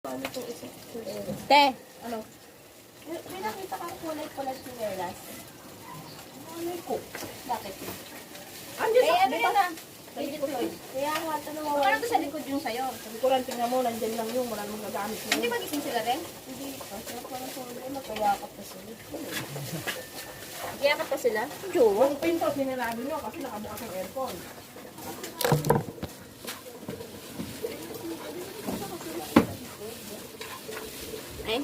Ano itong isa? Te, Ano? May nakita kang kulay-kulay sinelas. Ano ko? Bakit? Andiyan sa, Ano yan ah? Digitoid. Kaya nga, tanong mo. Ano to sa likod yung sayo? Sabi ko lang, tingnan mo, nandyan lang yung, wala namang gagamit mo. Hindi magising sila rin? Hindi. Kasi ako lang kulay, magkayakap pa sila. Kayakap pa sila? Yung pinto, sinirado nyo kasi nakabukas ang aircon. ay.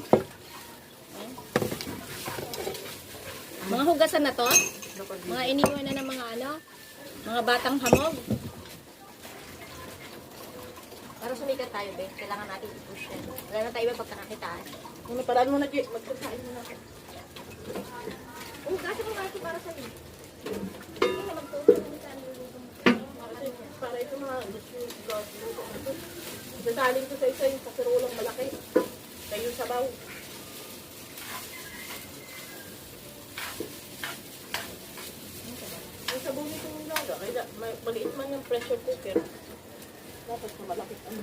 Mga hugasan na to? Mga iniwan na ng mga ano? Mga batang hamog? Para sumikat tayo, be. Kailangan natin i-push yan. Wala na tayo iba pagkakakitaan. Kung paraan mo na, Jay, magkasain mo na ako. Oh, kasi kung kasi para sa'yo. Hindi ka magtulong ng saan luluto mo. Para ito mga, sasalin ko sa isa yung kaserolang malaki. Kayo sabaw. Yung sabaw nito yung laga, kaya maliit man yung pressure cooker. Dapat malaki ano.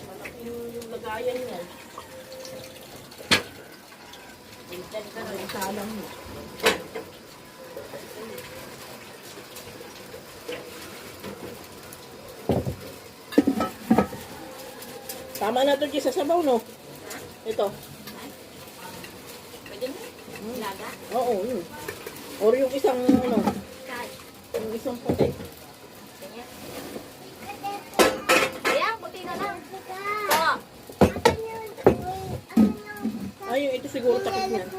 Malaki yung lagayan niya. Salang mo. Tama na ito sa sabaw, no? Ito. Pwede mo? Laga? Oo, yun. Or yung isang, ano, Kahit. yung isang puti. Ganyan. Ayan, puti na lang. Oo. Ay, yung ito siguro takip niyan.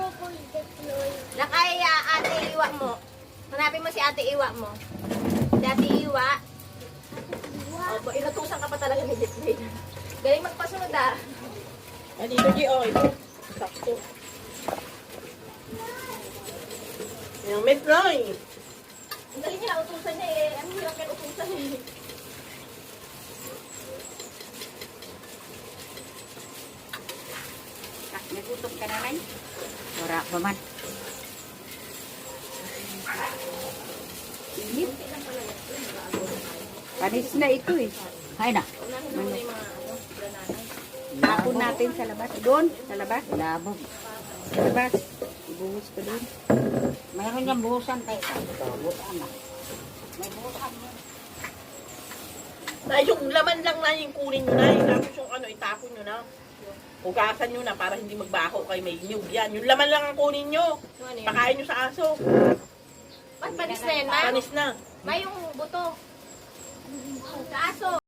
Lakay, ate Iwa mo. Hanapin mo si ate Iwa mo. Si ate Iwa. Oh, inutusan ka pa talaga ni Jitbay. Galing magpasunod ah. Ay, dito, G, oh, ito. Sakto. Yung Metroy. Ang galing niya, utusan niya eh. Ang hirap kaya utusan eh. Nagutom ka naman? Wala pa man. Panis na ito eh. Hay na. Unahin mo muna yung mga grananay. Tapon natin sa labas. Doon, sa labas. Labog. Sa labas. Ibuhos ko doon. Mayroon niyang buhusan tayo. Buhusan na. May buhusan mo. Na yung laman lang na yung kunin nyo na. Tapos yung ano, itapon nyo na. Hugasan nyo na para hindi magbaho kayo may nyug. Yan, yung laman lang ang kunin nyo. Yung ano yun? Pakain nyo sa aso. Ba't panis na yan, ma? Panis na. Ma, yung buto. Sa aso.